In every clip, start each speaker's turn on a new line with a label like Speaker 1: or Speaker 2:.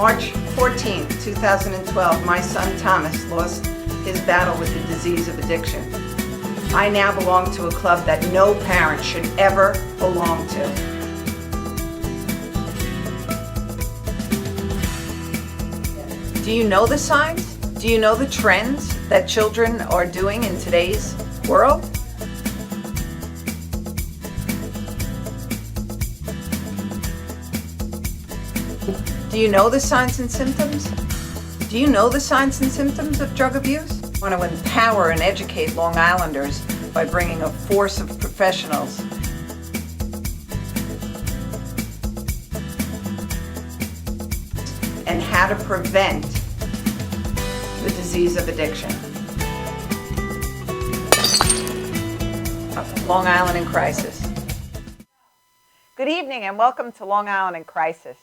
Speaker 1: March 14, 2012, my son Thomas lost his battle with the disease of addiction. I now belong to a club that no parent should ever belong to. Do you know the signs? Do you know the trends that children are doing in today's world? Do you know the signs and symptoms? Do you know the signs and symptoms of drug abuse? I want to empower and educate Long Islanders by bringing a force of professionals and how to prevent the disease of addiction. Long Island in Crisis. Good evening and welcome to Long Island in Crisis.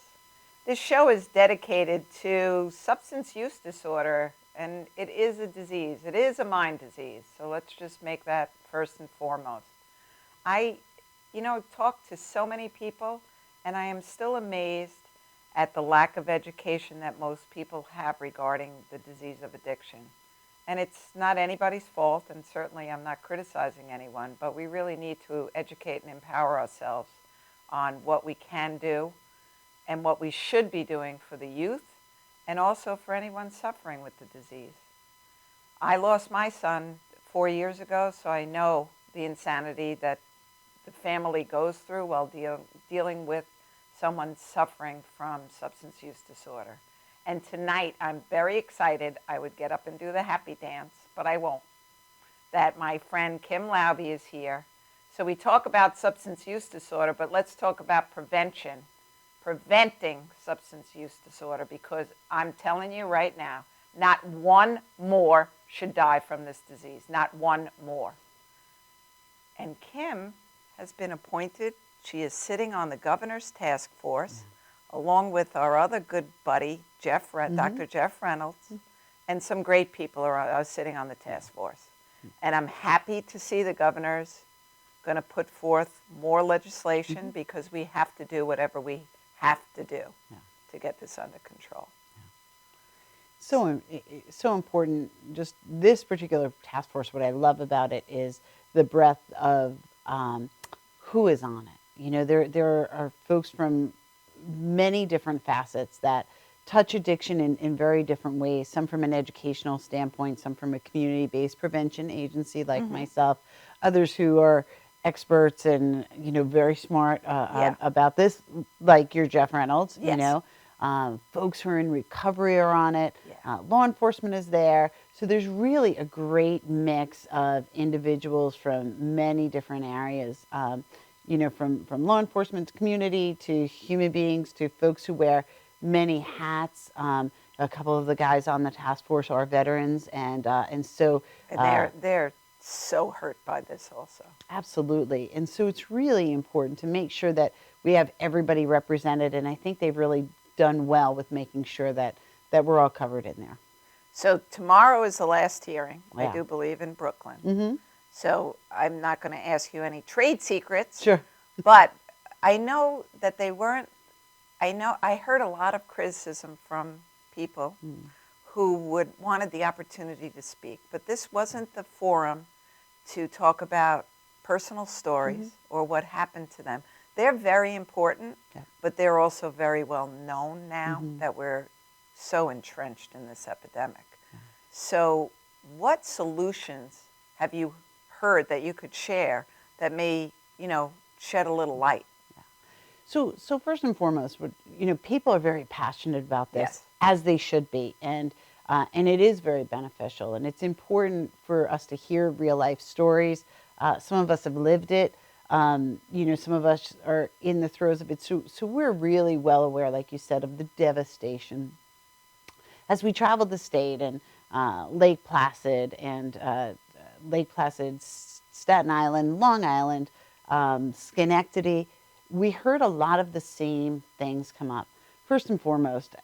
Speaker 1: This show is dedicated to substance use disorder, and it is a disease. It is a mind disease, so let's just make that first and foremost. I talk to so many people, and I am still amazed at the lack of education that most people have regarding the disease of addiction. And it's not anybody's fault, and certainly I'm not criticizing anyone, but we really need to educate and empower ourselves on what we can do and what we should be doing for the youth and also for anyone suffering with the disease. I lost my son 4 years ago, so I know the insanity that the family goes through while dealing with someone suffering from substance use disorder. And tonight, I'm very excited. I would get up and do the happy dance, but I won't. That my friend Kim Laube is here. So we talk about substance use disorder, but let's talk about preventing substance use disorder, because I'm telling you right now, not one more should die from this disease, not one more. And Kim has been appointed. She is sitting on the governor's task force, along with our other good buddy, Dr. Jeff Reynolds, and some great people are sitting on the task force. And I'm happy to see the governor's going to put forth more legislation because we have to do whatever we have to do to get this under control.
Speaker 2: So important. Just this particular task force, what I love about it is the breadth of who is on it. You know, there are folks from many different facets that touch addiction in very different ways, some from an educational standpoint, some from a community-based prevention agency like myself, others who are experts and, very smart about this, like your Jeff Reynolds, folks who are in recovery are on it, law enforcement is there. So there's really a great mix of individuals from many different areas, from law enforcement to community to human beings to folks who wear many hats. A couple of the guys on the task force are veterans, and
Speaker 1: they're so hurt by this also.
Speaker 2: Absolutely. And so it's really important to make sure that we have everybody represented, and I think they've really done well with making sure that we're all covered in there.
Speaker 1: So tomorrow is the last hearing, I do believe, in Brooklyn. So I'm not going to ask you any trade secrets.
Speaker 2: Sure.
Speaker 1: But I know that I heard a lot of criticism from people who wanted the opportunity to speak, but this wasn't the forum to talk about personal stories or what happened to them. They're very important, but they're also very well known now that we're so entrenched in this epidemic. So what solutions have you heard that you could share that may, shed a little light?
Speaker 2: So first and foremost, people are very passionate about this, as they should be, and it is very beneficial, and it's important for us to hear real life stories. Some of us have lived it. Some of us are in the throes of it. So we're really well aware, like you said, of the devastation. As we traveled the state and Lake Placid, Staten Island, Long Island, Schenectady, we heard a lot of the same things come up. First and foremost,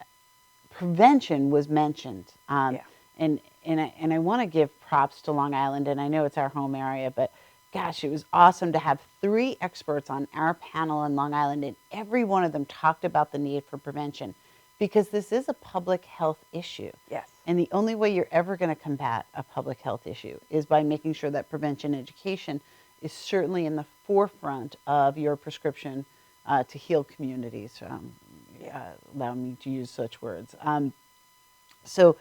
Speaker 2: prevention was mentioned. And I want to give props to Long Island, and I know it's our home area, but gosh, it was awesome to have 3 experts on our panel in Long Island, and every one of them talked about the need for prevention. because this is a public health issue.
Speaker 1: Yes.
Speaker 2: And the only way you're ever going to combat a public health issue is by making sure that prevention education is certainly in the forefront of your prescription to heal communities. Allow me to use such words. So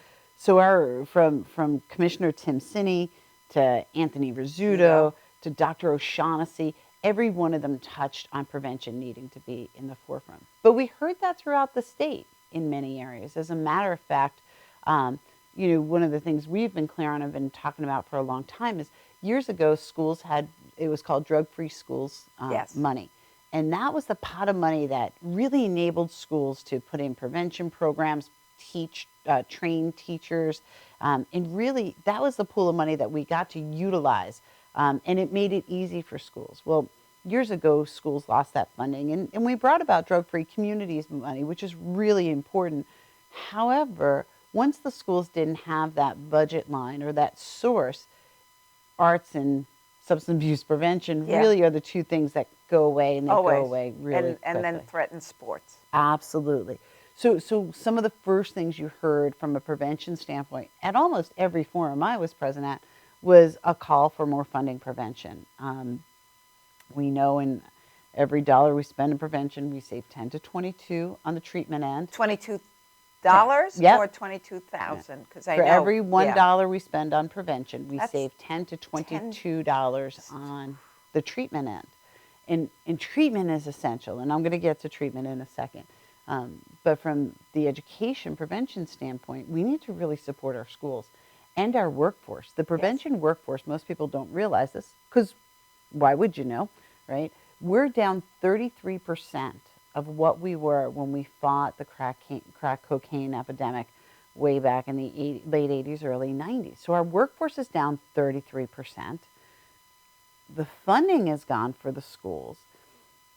Speaker 2: our from Commissioner Tim Sinney to Anthony Rizzuto to Dr. O'Shaughnessy, every one of them touched on prevention needing to be in the forefront. But we heard that throughout the state in many areas. As a matter of fact, one of the things we've been clear on and been talking about for a long time is years ago, schools had, it was called drug-free schools money. And that was the pot of money that really enabled schools to put in prevention programs, train teachers. And really, that was the pool of money that we got to utilize. And it made it easy for schools. Well, years ago, schools lost that funding. And we brought about drug-free communities money, which is really important. However, once the schools didn't have that budget line or that source, arts and substance abuse prevention really are the two things that go away, and they go away really quickly.
Speaker 1: And then threaten sports.
Speaker 2: Absolutely. So some of the first things you heard from a prevention standpoint at almost every forum I was present at was a call for more funding prevention. We know in every dollar we spend in prevention, we save 10 to 22 on the treatment end.
Speaker 1: $22
Speaker 2: Yep.
Speaker 1: or 22,000? Because I
Speaker 2: For
Speaker 1: know
Speaker 2: every $1 we spend on prevention, we save $10 to $22 on the treatment end. And treatment is essential, and I'm going to get to treatment in a second. But from the education prevention standpoint, we need to really support our schools and our workforce. The prevention workforce, most people don't realize this, because why would you know, right? We're down 33% of what we were when we fought the crack cocaine epidemic way back in the late 80s, early 90s. So our workforce is down 33%. The funding is gone for the schools.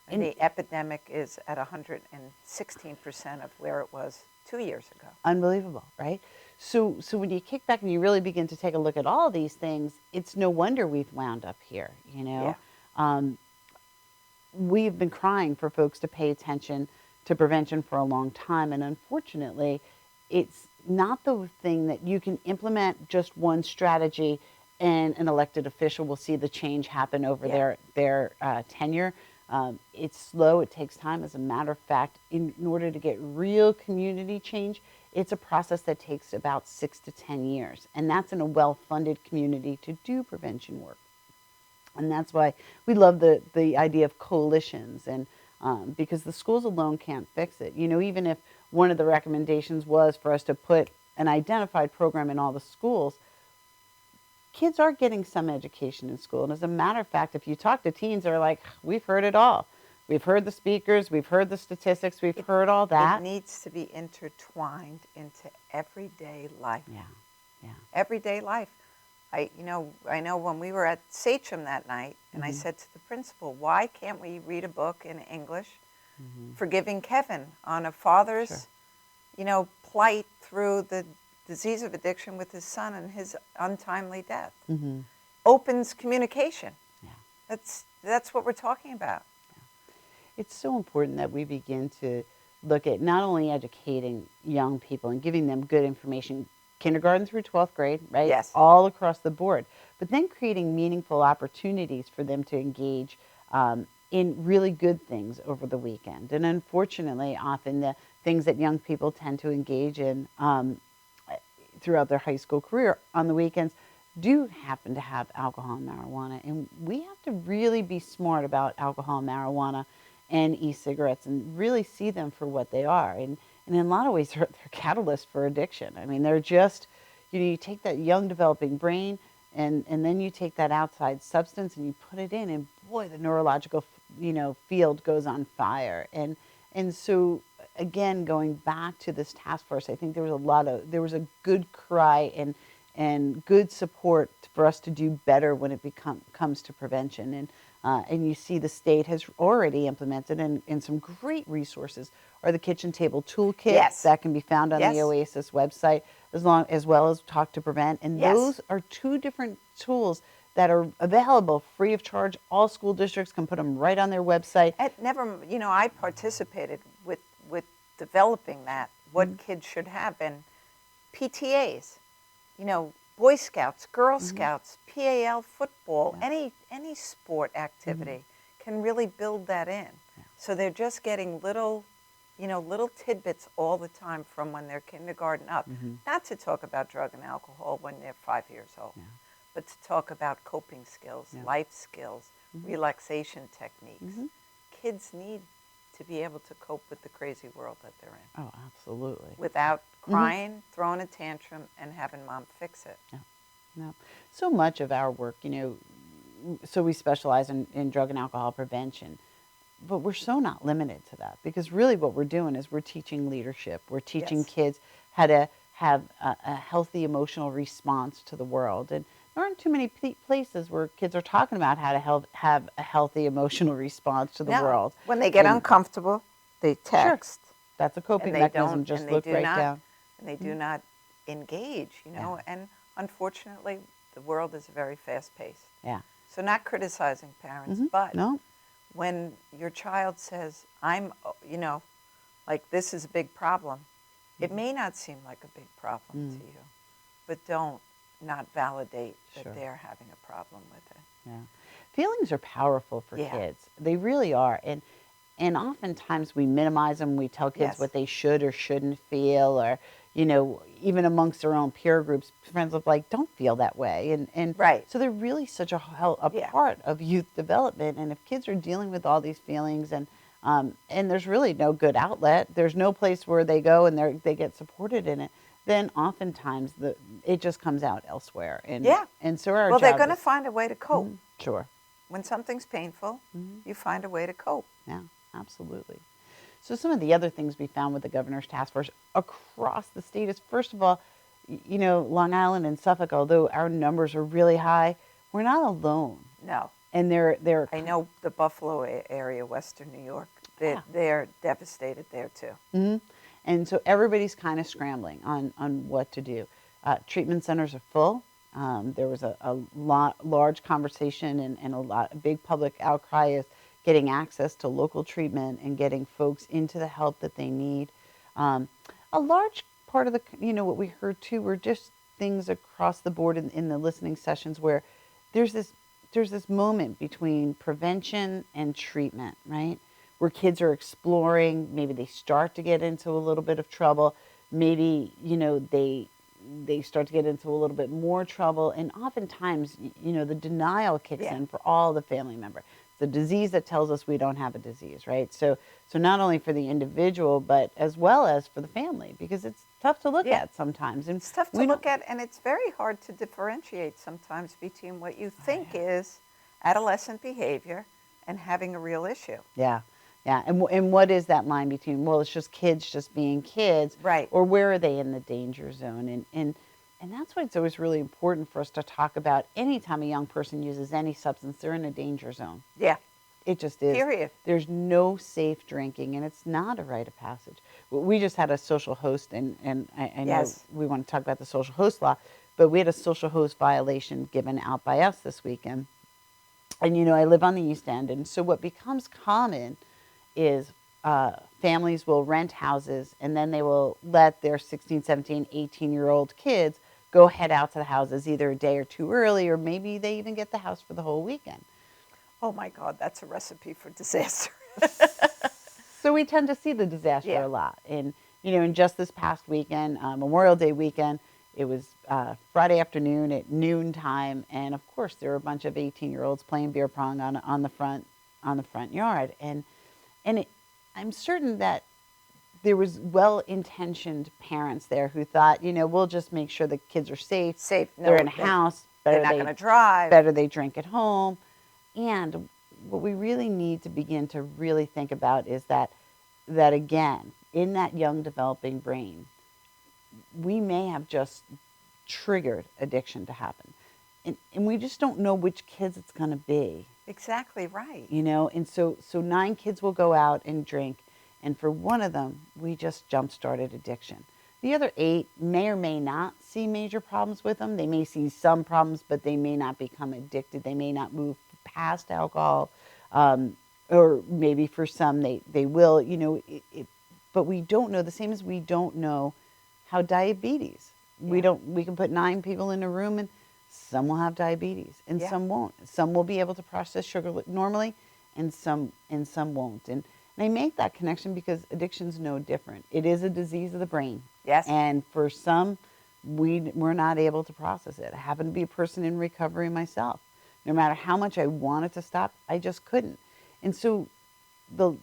Speaker 1: And the epidemic is at 116% of where it was 2 years ago. Unbelievable,
Speaker 2: right? So when you kick back and you really begin to take a look at all these things, it's no wonder we've wound up here, you know? Yeah. We've been crying for folks to pay attention to prevention for a long time, and unfortunately, it's not the thing that you can implement just one strategy and an elected official will see the change happen over their tenure. It's slow, it takes time. As a matter of fact, in order to get real community change, it's a process that takes about 6 to 10 years. And that's in a well-funded community to do prevention work. And that's why we love the idea of coalitions, and because the schools alone can't fix it. You know, even if one of the recommendations was for us to put an identified program in all the schools, kids are getting some education in school. And as a matter of fact, if you talk to teens, they're like, we've heard it all. We've heard the speakers, we've heard the statistics, we've heard all that.
Speaker 1: It needs to be intertwined into everyday life.
Speaker 2: Yeah.
Speaker 1: Everyday life. I know when we were at Sachem that night, and I said to the principal, why can't we read a book in English, Forgiving Kevin, on a father's, plight through the disease of addiction with his son and his untimely death. Opens communication.
Speaker 2: Yeah.
Speaker 1: That's what we're talking about.
Speaker 2: Yeah. It's so important that we begin to look at not only educating young people and giving them good information, kindergarten through 12th grade, right?
Speaker 1: Yes.
Speaker 2: All across the board, but then creating meaningful opportunities for them to engage in really good things over the weekend. And unfortunately, often the things that young people tend to engage in throughout their high school career on the weekends do happen to have alcohol and marijuana. And we have to really be smart about alcohol and marijuana and e-cigarettes and really see them for what they are. And in a lot of ways, they're catalysts for addiction. I mean, they're just, you take that young developing brain and then you take that outside substance and you put it in, and boy, the neurological, field goes on fire. And so, again, going back to this task force, I think there was a good cry and good support for us to do better when it comes to prevention. And you see the state has already implemented, and some great resources are the kitchen table toolkits that can be found on the OASIS website, as well as Talk to Prevent. And those are two different tools that are available free of charge. All school districts can put them right on their website.
Speaker 1: I participated with developing that what kids should have. And PTAs, Boy Scouts, Girl Scouts, PAL football, any sport activity can really build that in. So they're just getting little tidbits all the time from when they're kindergarten up. Not to talk about drug and alcohol when they're 5 years old, but to talk about coping skills, life skills, relaxation techniques. Kids need to be able to cope with the crazy world that they're in.
Speaker 2: Oh, absolutely.
Speaker 1: Without crying, throwing a tantrum, and having mom fix it.
Speaker 2: No. So much of our work, so we specialize in drug and alcohol prevention, but we're so not limited to that, because really what we're doing is we're teaching leadership. We're teaching kids how to have a healthy emotional response to the world. And there aren't too many places where kids are talking about how to have a healthy emotional response to the world.
Speaker 1: When they get uncomfortable, they text.
Speaker 2: Sure. That's a coping mechanism. Just look right down.
Speaker 1: And they do not engage, and unfortunately, the world is very fast-paced.
Speaker 2: Yeah.
Speaker 1: So not criticizing parents, but when your child says, this is a big problem, it may not seem like a big problem to you, but don't not validate that they're having a problem with it.
Speaker 2: Yeah. Feelings are powerful for kids. They really are. And oftentimes we minimize them. We tell kids what they should or shouldn't feel, or, even amongst their own peer groups, friends of don't feel that way. And so they're really such a part of youth development. And if kids are dealing with all these feelings and there's really no good outlet, there's no place where they go and they get supported in it, then oftentimes it just comes out elsewhere. And so our job
Speaker 1: they're going to find a way to cope.
Speaker 2: Sure.
Speaker 1: When something's painful, you find a way to cope.
Speaker 2: Yeah, absolutely. So some of the other things we found with the Governor's Task Force across the state is, first of all, Long Island and Suffolk, although our numbers are really high, we're not alone.
Speaker 1: No.
Speaker 2: And they're
Speaker 1: I know the Buffalo area, Western New York, they're devastated there too.
Speaker 2: And so everybody's kind of scrambling on what to do. Treatment centers are full. There was a large conversation and a big public outcry of getting access to local treatment and getting folks into the help that they need. A large part of what we heard too were just things across the board in the listening sessions where there's this moment between prevention and treatment, right? Where kids are exploring, maybe they start to get into a little bit of trouble, maybe, they start to get into a little bit more trouble, and oftentimes, the denial kicks in for all the family member. The disease that tells us we don't have a disease, right? So not only for the individual, but as well as for the family, because it's tough to look at sometimes. And
Speaker 1: it's tough to look at, and it's very hard to differentiate sometimes between what you think is adolescent behavior and having a real issue.
Speaker 2: Yeah. And what is that line between, well, it's just kids just being kids,
Speaker 1: right? Or
Speaker 2: where are they in the danger zone? And that's why it's always really important for us to talk about anytime a young person uses any substance, they're in a danger zone.
Speaker 1: Yeah.
Speaker 2: It just is.
Speaker 1: Period.
Speaker 2: There's no safe drinking, and it's not a rite of passage. We just had a social host, and I know we want to talk about the social host law, but we had a social host violation given out by us this weekend. And, I live on the East End, and so what becomes common is families will rent houses, and then they will let their 16, 17, 18-year-old kids go head out to the houses either a day or two early, or maybe they even get the house for the whole weekend.
Speaker 1: Oh my God, that's a recipe for disaster.
Speaker 2: So we tend to see the disaster a lot. And, in just this past weekend, Memorial Day weekend, it was Friday afternoon at noontime, and of course there were a bunch of 18-year-olds playing beer pong on the front yard. And I'm certain that there was well-intentioned parents there who thought, we'll just make sure the kids are safe. They're in a house.
Speaker 1: They're not going to drive.
Speaker 2: Better they drink at home. And what we really need to begin to really think about is that again, in that young developing brain, we may have just triggered addiction to happen. And we just don't know which kids it's going to be.
Speaker 1: Exactly right.
Speaker 2: And so 9 kids will go out and drink, and for one of them, we just jump-started addiction. The other 8 may or may not see major problems with them. They may see some problems, but they may not become addicted. They may not move past alcohol, or maybe for some they will. but we don't know, the same as we don't know how diabetes, we can put 9 people in a room and some will have diabetes and some won't. Some will be able to process sugar normally and some won't. And I make that connection because addiction's no different. It is a disease of the brain.
Speaker 1: Yes.
Speaker 2: And for some, we're not able to process it. I happen to be a person in recovery myself. No matter how much I wanted to stop, I just couldn't. And so
Speaker 1: that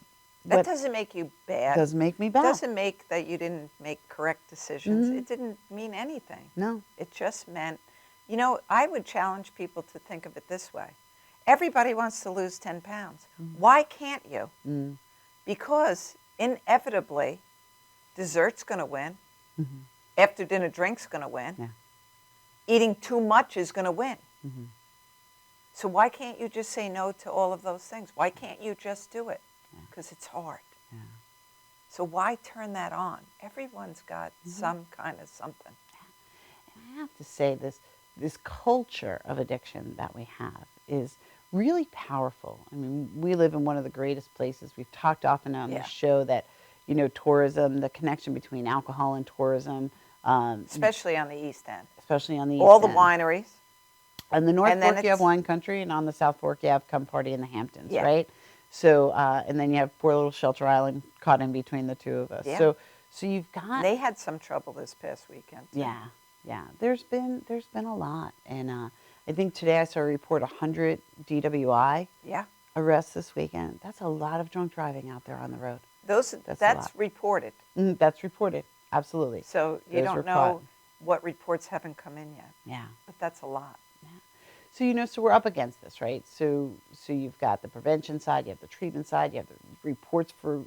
Speaker 1: doesn't make you bad.
Speaker 2: Doesn't make me bad.
Speaker 1: Doesn't make that you didn't make correct decisions. It didn't mean anything.
Speaker 2: No.
Speaker 1: It just meant, I would challenge people to think of it this way. Everybody wants to lose 10 pounds. Why can't you? Because inevitably, dessert's going to win. After dinner drink's going to win.
Speaker 2: Yeah.
Speaker 1: Eating too much is going to win. So why can't you just say no to all of those things? Why can't you just do it? Because it's hard.
Speaker 2: Yeah.
Speaker 1: So why turn that on? Everyone's got some kind of something.
Speaker 2: And I have to say this culture of addiction that we have is really powerful. I mean, we live in one of the greatest places. We've talked often on this show that, tourism, the connection between alcohol and tourism.
Speaker 1: Especially on the East End.
Speaker 2: Especially on the East
Speaker 1: All the
Speaker 2: End.
Speaker 1: wineries.
Speaker 2: On the North Fork, you have wine country, and on the South Fork, you have Come Party in the Hamptons, right? So, and then you have poor little Shelter Island caught in between the two of us.
Speaker 1: Yeah.
Speaker 2: So you've got...
Speaker 1: They had some trouble this past weekend, too.
Speaker 2: Yeah. There's been a lot. And I think today I saw a report 100 DWI arrests this weekend. That's a lot of drunk driving out there on the road.
Speaker 1: That's reported.
Speaker 2: That's reported, absolutely.
Speaker 1: So you don't know what reports haven't come in yet.
Speaker 2: Yeah.
Speaker 1: But that's a lot.
Speaker 2: So, so we're up against this, right? So you've got the prevention side, you have the treatment side, you have the reports for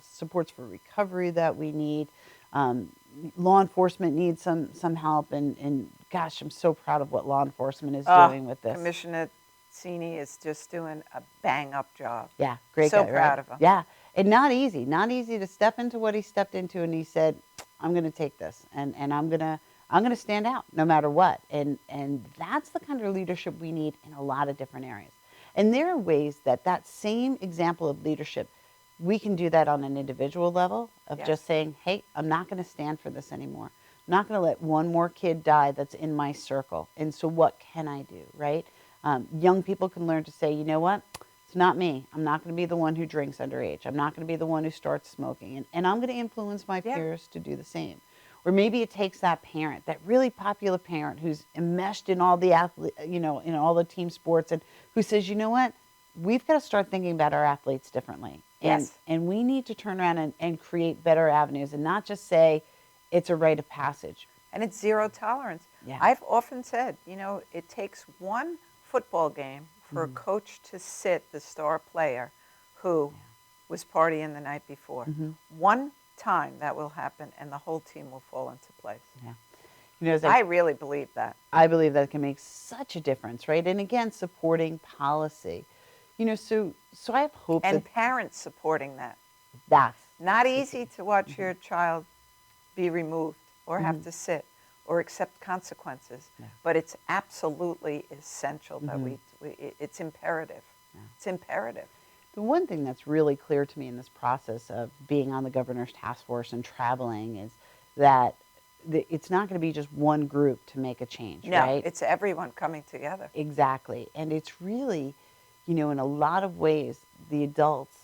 Speaker 2: supports for recovery that we need. Law enforcement needs some help, and gosh, I'm so proud of what law enforcement is doing with this.
Speaker 1: Commissioner Cini is just doing a bang-up job.
Speaker 2: Yeah, great
Speaker 1: so
Speaker 2: guy,
Speaker 1: proud
Speaker 2: right?
Speaker 1: of him.
Speaker 2: Yeah, and not easy to step into what he stepped into, and he said, I'm going to take this, and I'm going to stand out no matter what. And that's the kind of leadership we need in a lot of different areas. And there are ways that same example of leadership, we can do that on an individual level of just saying, hey, I'm not going to stand for this anymore. I'm not going to let one more kid die that's in my circle. And so what can I do, right? Young people can learn to say, you know what? It's not me. I'm not going to be the one who drinks underage. I'm not going to be the one who starts smoking. And I'm going to influence my peers to do the same. Or maybe it takes that parent, that really popular parent who's enmeshed in all the in all the team sports, and who says, you know what, we've got to start thinking about our athletes differently. And we need to turn around and create better avenues and not just say it's a rite of passage.
Speaker 1: And it's zero tolerance.
Speaker 2: Yeah.
Speaker 1: I've often said, it takes one football game for a coach to sit the star player who was partying the night before. One time that will happen and the whole team will fall into place.
Speaker 2: Yeah.
Speaker 1: I really believe that.
Speaker 2: I believe that can make such a difference, right? And again, supporting policy. So I have hope
Speaker 1: and
Speaker 2: that
Speaker 1: parents supporting that.
Speaker 2: That's
Speaker 1: not easy to watch your child be removed or have to sit or accept consequences, but it's absolutely essential that it's imperative. It's imperative.
Speaker 2: The one thing that's really clear to me in this process of being on the governor's task force and traveling is that it's not going to be just one group to make a change, right?
Speaker 1: No, it's everyone coming together.
Speaker 2: Exactly. And it's really, in a lot of ways, the adults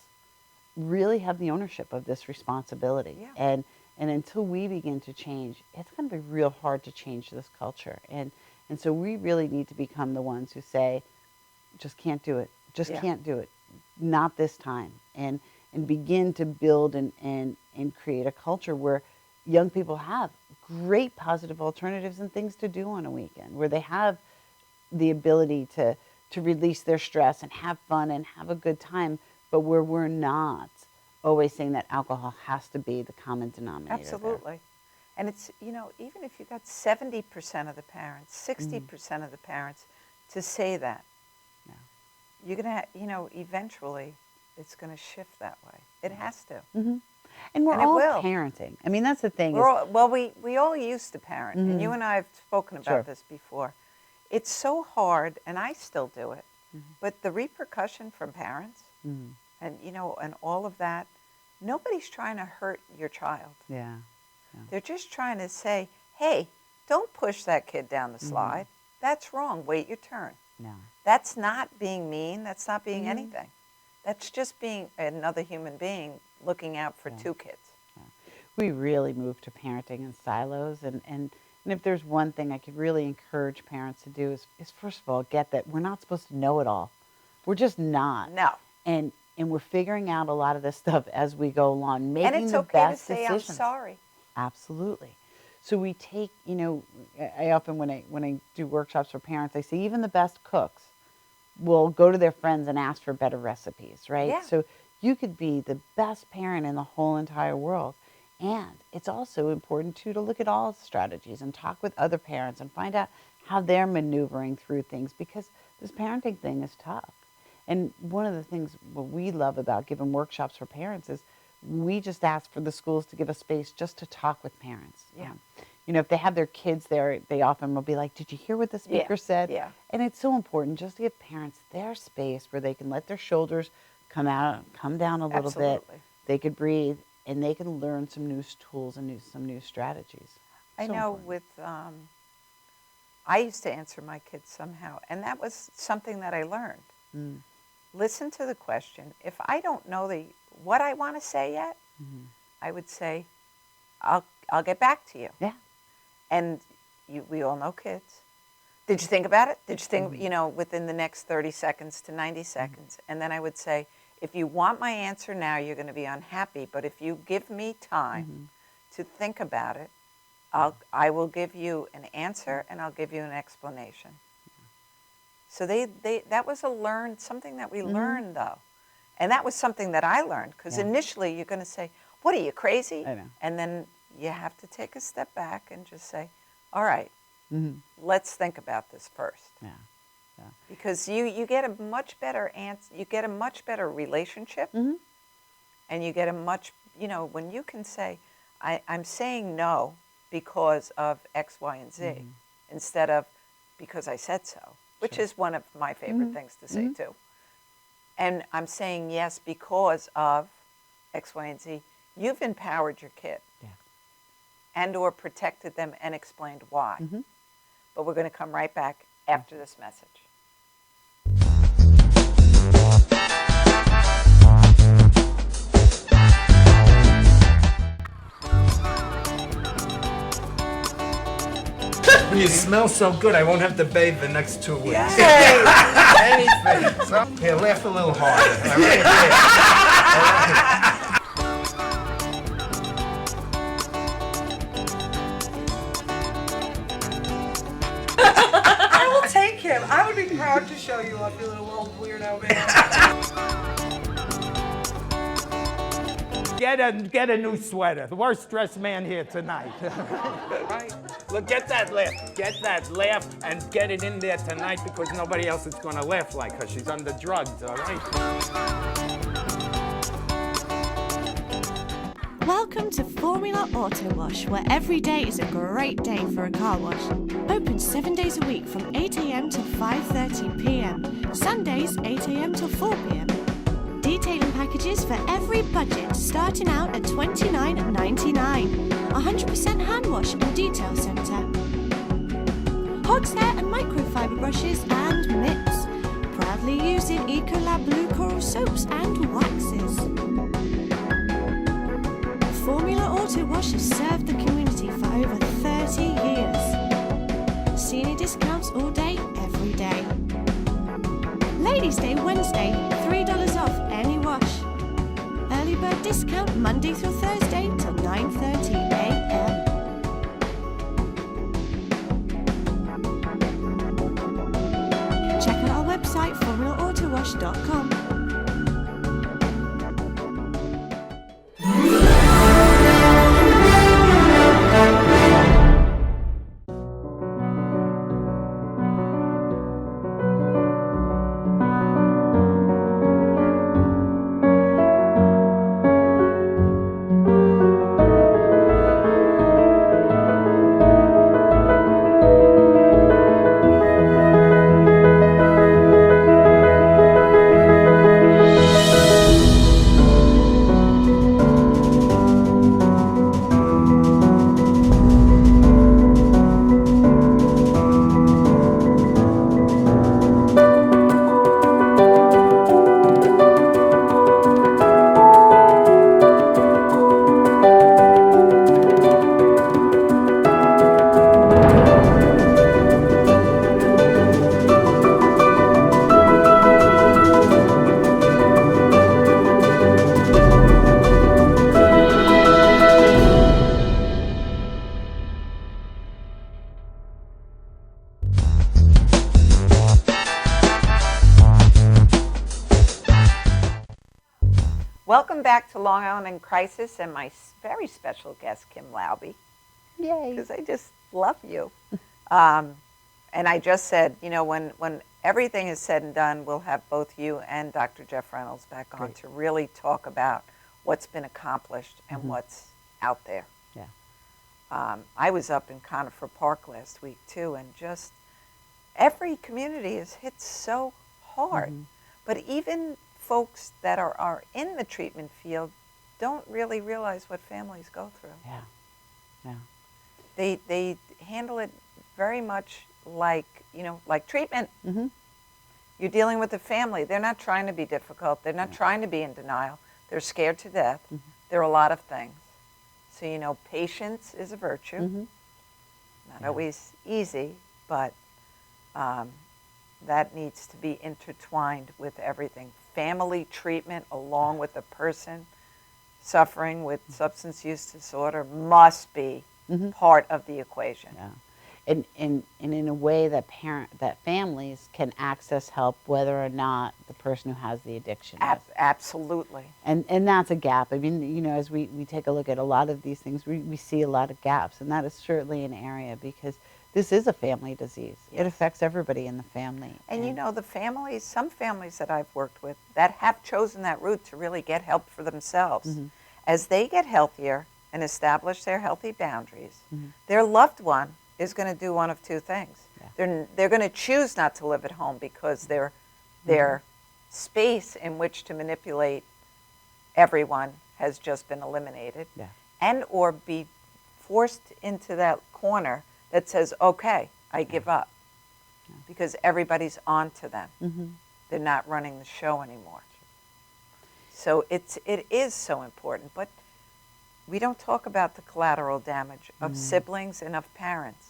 Speaker 2: really have the ownership of this responsibility.
Speaker 1: Yeah.
Speaker 2: And until we begin to change, it's going to be real hard to change this culture. And so we really need to become the ones who say, just can't do it. Just can't do it. Not this time. And begin to build and create a culture where young people have great positive alternatives and things to do on a weekend, where they have the ability to release their stress and have fun and have a good time, but where we're not always saying that alcohol has to be the common denominator.
Speaker 1: Absolutely.
Speaker 2: There.
Speaker 1: And it's, even if you got 70% of the parents, 60% of the parents to say that, you're going to, eventually it's going to shift that way. It has to.
Speaker 2: And we're all parenting. I mean, that's the thing.
Speaker 1: We all used to parent, and you and I have spoken about this before. It's so hard, and I still do it, but the repercussion from parents and, and all of that, nobody's trying to hurt your child.
Speaker 2: Yeah.
Speaker 1: They're just trying to say, hey, don't push that kid down the slide. That's wrong. Wait your turn.
Speaker 2: No.
Speaker 1: That's not being mean. That's not being anything. That's just being another human being looking out for two kids.
Speaker 2: We really move to parenting in silos. And if there's one thing I could really encourage parents to do is first of all, get that we're not supposed to know it all. We're just not.
Speaker 1: No.
Speaker 2: And we're figuring out a lot of this stuff as we go along, making
Speaker 1: And it's
Speaker 2: the
Speaker 1: okay
Speaker 2: best
Speaker 1: to say,
Speaker 2: decisions.
Speaker 1: I'm sorry.
Speaker 2: Absolutely. So we take, I often, when I do workshops for parents, I say even the best cooks will go to their friends and ask for better recipes, right?
Speaker 1: Yeah.
Speaker 2: So you could be the best parent in the whole entire world. And it's also important, too, to look at all strategies and talk with other parents and find out how they're maneuvering through things, because this parenting thing is tough. And one of the things what we love about giving workshops for parents is we just ask for the schools to give a space just to talk with parents.
Speaker 1: Yeah.
Speaker 2: If they have their kids there, they often will be like, did you hear what the speaker said?
Speaker 1: Yeah.
Speaker 2: And it's so important just to give parents their space where they can let their shoulders come down a little bit. They could breathe, and they can learn some new tools and some new strategies.
Speaker 1: I know I used to answer my kids somehow, and that was something that I learned. Listen to the question. If I don't know what I want to say yet, I would say, I'll get back to you.
Speaker 2: Yeah.
Speaker 1: And we all know kids. Did you think about it? Did you think, within the next 30 seconds to 90 seconds? And then I would say, if you want my answer now, you're going to be unhappy. But if you give me time to think about it, I will give you an answer and I'll give you an explanation. So that was something that we learned, though. And that was something that I learned, because initially you're going to say, what are you, crazy?
Speaker 2: I know.
Speaker 1: And then you have to take a step back and just say, all right, let's think about this first.
Speaker 2: Yeah.
Speaker 1: Because you get a much better answer, you get a much better relationship, and you get a much, when you can say, I'm saying no because of X, Y, and Z, instead of because I said so, which is one of my favorite things to say too. And I'm saying yes because of X, Y, and Z. You've empowered your kid and or protected them and explained why. But we're going to come right back after this message.
Speaker 3: You smell so good, I won't have to bathe the next 2 weeks. Anything. So, here, laugh a little harder. All right?
Speaker 4: I will take him. I would be proud to show you off, you little old weirdo man.
Speaker 3: Get a new sweater. The worst dressed man here tonight. Right? Look, get that laugh, and get it in there tonight, because nobody else is going to laugh like her. She's under drugs, all right?
Speaker 5: Welcome to Formula Auto Wash, where every day is a great day for a car wash. Open 7 days a week from 8 a.m. to 5:30 p.m. Sundays 8 a.m. to 4 p.m. Detailing packages for every budget, starting out at $29.99. 100% hand wash and detail centre. Hog's hair and microfiber brushes and mitts. Proudly using Ecolab Blue Coral soaps and waxes. Formula Auto Wash has served the community for over 30 years. Senior discounts all day, every day. Ladies' Day Wednesday, $3 off any wash. Early bird discount Monday through Thursday till 9:30 a.m. Check out our website, formulaautowash.com.
Speaker 1: Welcome back to Long Island in Crisis and my very special guest, Kim Laube,
Speaker 2: Yay.
Speaker 1: because I just love you. And I just said, you know, when everything is said and done, we'll have both you and Dr. Jeff Reynolds back on to really talk about what's been accomplished and what's out there.
Speaker 2: Yeah.
Speaker 1: I was up in Conifer Park last week, too, and just every community is hit so hard. But even folks that are in the treatment field don't really realize what families go through.
Speaker 2: Yeah. Yeah.
Speaker 1: They handle it very much like, you know, like treatment. You're dealing with a family. They're not trying to be difficult. They're not trying to be in denial. They're scared to death. There are a lot of things. So, you know, patience is a virtue. Not always easy, but that needs to be intertwined with everything. Family treatment along with the person suffering with substance use disorder must be part of the equation.
Speaker 2: Yeah. And in a way that families can access help whether or not the person who has the addiction is.
Speaker 1: Absolutely.
Speaker 2: And that's a gap. I mean, you know, as we take a look at a lot of these things, we see a lot of gaps, and that is certainly an area because this is a family disease.
Speaker 1: Yes.
Speaker 2: It affects everybody in the family.
Speaker 1: And you know, some families that I've worked with that have chosen that route to really get help for themselves, as they get healthier and establish their healthy boundaries, their loved one is going to do one of two things. Yeah. They're going to choose not to live at home because their space in which to manipulate everyone has just been eliminated, and or be forced into that corner that says, okay, I give up, because everybody's on to them. They're not running the show anymore. So it is so important, but we don't talk about the collateral damage of siblings and of parents.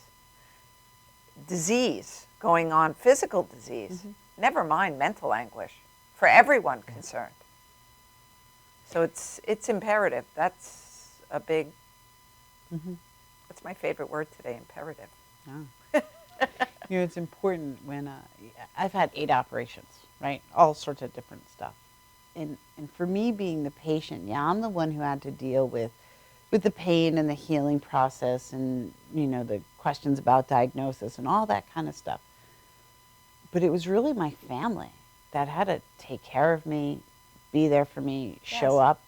Speaker 1: Disease going on, physical disease, never mind mental anguish, for everyone concerned. So it's imperative. That's a big, that's my favorite word today, imperative.
Speaker 2: Oh. You know, it's important when I've had 8 operations, right? All sorts of different stuff. And for me being the patient, I'm the one who had to deal with the pain and the healing process and, you know, the questions about diagnosis and all that kind of stuff. But it was really my family that had to take care of me, be there for me, show up,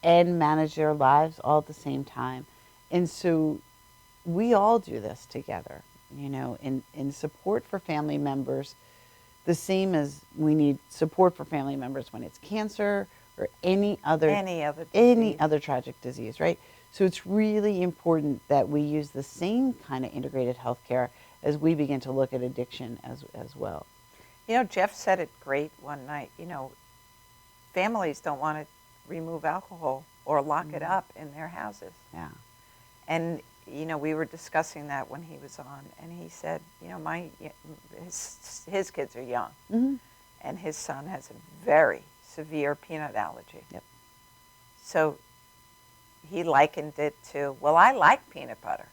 Speaker 2: and manage their lives all at the same time. And so we all do this together, you know, in support for family members, the same as we need support for family members when it's cancer or any other tragic disease, right? So it's really important that we use the same kind of integrated healthcare as we begin to look at addiction as well.
Speaker 1: You know, Jeff said it great one night. You know, families don't want to remove alcohol or lock it up in their houses.
Speaker 2: Yeah.
Speaker 1: And, you know, we were discussing that when he was on, and he said, you know, his kids are young, and his son has a very severe peanut allergy.
Speaker 2: Yep.
Speaker 1: So he likened it to, well, I like peanut butter,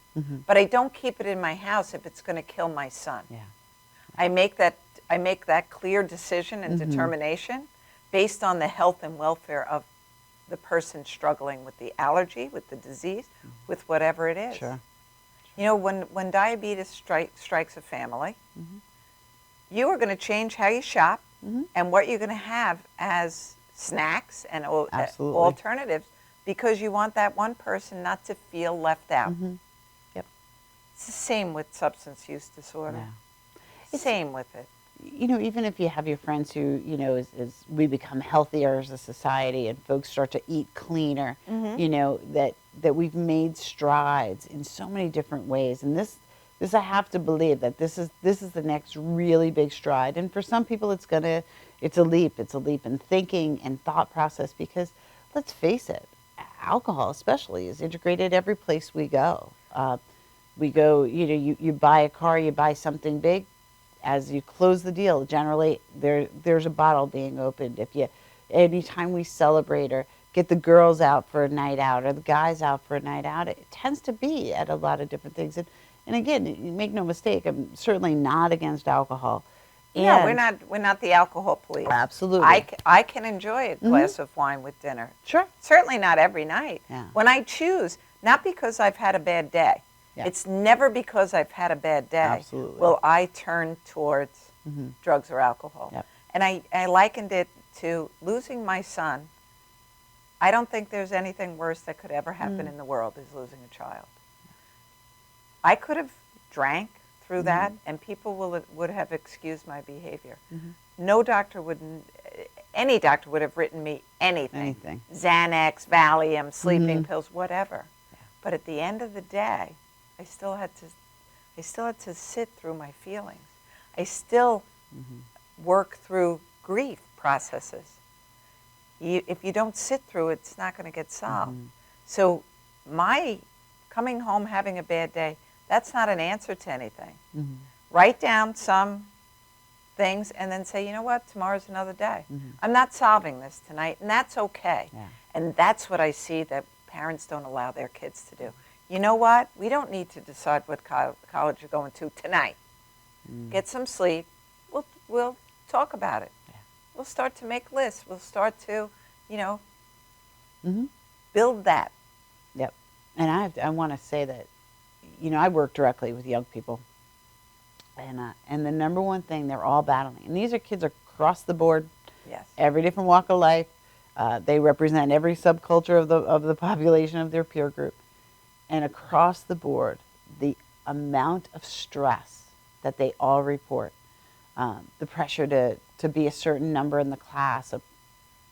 Speaker 1: but I don't keep it in my house if it's going to kill my son.
Speaker 2: Yeah.
Speaker 1: I make that clear decision and determination based on the health and welfare of the person struggling with the allergy, with the disease, with whatever it is.
Speaker 2: Sure.
Speaker 1: You know, when diabetes strikes a family, you are going to change how you shop and what you're going to have as snacks and alternatives, because you want that one person not to feel left out.
Speaker 2: Yep.
Speaker 1: It's the same with substance use disorder.
Speaker 2: Yeah.
Speaker 1: Same with it.
Speaker 2: You know, even if you have your friends who, you know, as we become healthier as a society and folks start to eat cleaner, you know, that we've made strides in so many different ways. And this I have to believe that this is the next really big stride. And for some people it's a leap. It's a leap in thinking and thought process, because let's face it, alcohol especially is integrated every place we go. We go, you know, you buy a car, you buy something big. As you close the deal, generally there's a bottle being opened. Anytime we celebrate or get the girls out for a night out or the guys out for a night out, it tends to be at a lot of different things. And again, make no mistake, I'm certainly not against alcohol.
Speaker 1: No,
Speaker 2: And
Speaker 1: we're not the alcohol police.
Speaker 2: Absolutely.
Speaker 1: I can enjoy a glass of wine with dinner.
Speaker 2: Sure.
Speaker 1: Certainly not every night.
Speaker 2: Yeah.
Speaker 1: When I choose, not because I've had a bad day.
Speaker 2: Yeah.
Speaker 1: It's never because I've had a bad day
Speaker 2: Absolutely.
Speaker 1: will I turn towards drugs or alcohol.
Speaker 2: Yep.
Speaker 1: And I likened it to losing my son. I don't think there's anything worse that could ever happen in the world is losing a child. I could have drank through that, and people would have excused my behavior. No doctor any doctor would have written me anything.
Speaker 2: Anything.
Speaker 1: Xanax, Valium, sleeping pills, whatever. But at the end of the day, I still had to sit through my feelings. I still work through grief processes. If you don't sit through it, it's not going to get solved. So my coming home having a bad day, that's not an answer to anything. Write down some things and then say, you know what, tomorrow's another day. I'm not solving this tonight, and that's okay.
Speaker 2: Yeah.
Speaker 1: And that's what I see that parents don't allow their kids to do. You know what? We don't need to decide what college you're going to tonight. Get some sleep. We'll talk about it.
Speaker 2: Yeah.
Speaker 1: We'll start to make lists. We'll start to, build that.
Speaker 2: Yep. And I want to say that, I work directly with young people. And the number one thing they're all battling, and these are kids across the board,
Speaker 1: Yes.
Speaker 2: every different walk of life. They represent every subculture of the population of their peer group. And across the board, the amount of stress that they all report, the pressure to be a certain number in the class, a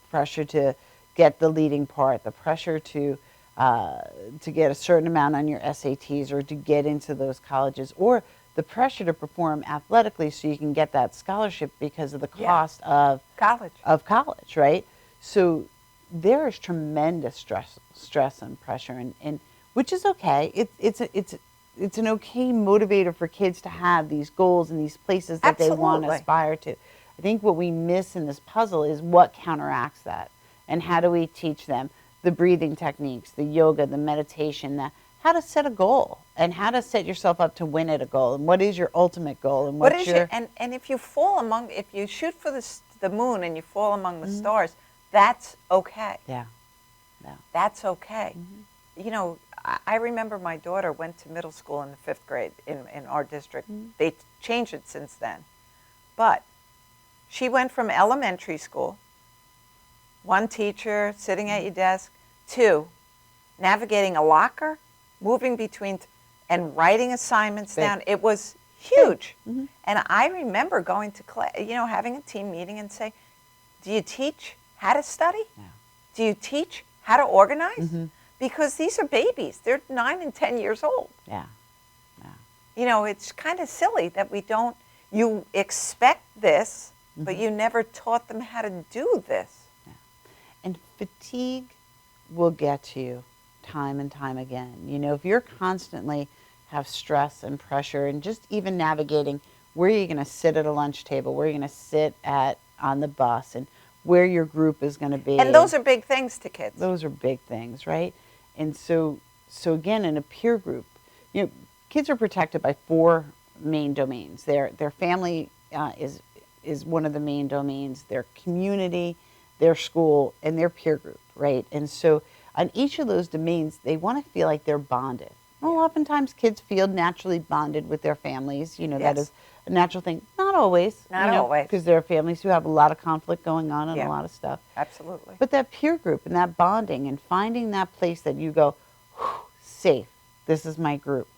Speaker 2: pressure to get the leading part, the pressure to get a certain amount on your SATs or to get into those colleges, or the pressure to perform athletically so you can get that scholarship because of the cost of college, right? So there is tremendous stress and pressure, and which is okay. It's an okay motivator for kids to have these goals and these places that they want to aspire to. I think what we miss in this puzzle is what counteracts that, and how do we teach them the breathing techniques, the yoga, the meditation, how to set a goal, and how to set yourself up to win at a goal, and what is your ultimate goal, and
Speaker 1: What is your and if you if you shoot for the moon and you fall among the stars, that's okay.
Speaker 2: Yeah.
Speaker 1: That's okay. I remember my daughter went to middle school in the 5th grade in our district. They changed it since then. But she went from elementary school, one teacher sitting at your desk, to navigating a locker, moving between, and writing assignments down. It was huge. And I remember going to class, having a team meeting and say, do you teach how to study?
Speaker 2: Yeah.
Speaker 1: Do you teach how to organize? Because these are babies. They're 9 and 10 years old.
Speaker 2: Yeah.
Speaker 1: It's kind of silly that you expect this, but you never taught them how to do this.
Speaker 2: Yeah. And fatigue will get you time and time again. If you're constantly have stress and pressure, and just even navigating where you're going to sit at a lunch table, where you're going to sit on the bus, and where your group is going to be.
Speaker 1: And those are big things to kids.
Speaker 2: Those are big things, right? And so again, in a peer group, kids are protected by 4 main domains. Their family is one of the main domains, their community, their school, and their peer group, right? And so on each of those domains, they want to feel like they're bonded. Well, oftentimes kids feel naturally bonded with their families. That is a natural thing. Not always.
Speaker 1: Not always.
Speaker 2: Because there are families who have a lot of conflict going on and a lot of stuff.
Speaker 1: Absolutely.
Speaker 2: But that peer group and that bonding and finding that place that you go, safe, this is my group.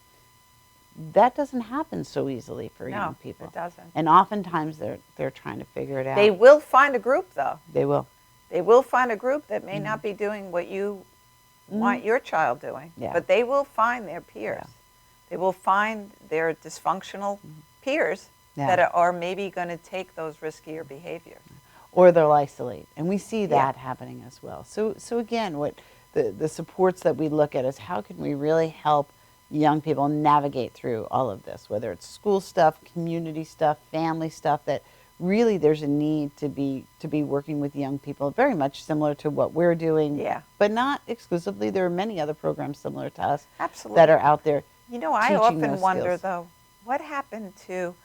Speaker 2: That doesn't happen so easily for young people.
Speaker 1: It doesn't.
Speaker 2: And oftentimes they're trying to figure it out.
Speaker 1: They will find a group, though.
Speaker 2: They will.
Speaker 1: They will find a group that may not be doing what you want your child doing, but they will find their peers.
Speaker 2: Yeah.
Speaker 1: They will find their dysfunctional peers that are maybe going to take those riskier behaviors.
Speaker 2: Or they'll isolate. And we see that happening as well. So again, what the supports that we look at is how can we really help young people navigate through all of this, whether it's school stuff, community stuff, family stuff, that really there's a need to be working with young people, very much similar to what we're doing, but not exclusively. There are many other programs similar to us that are out there.
Speaker 1: I often wonder, though, what happened to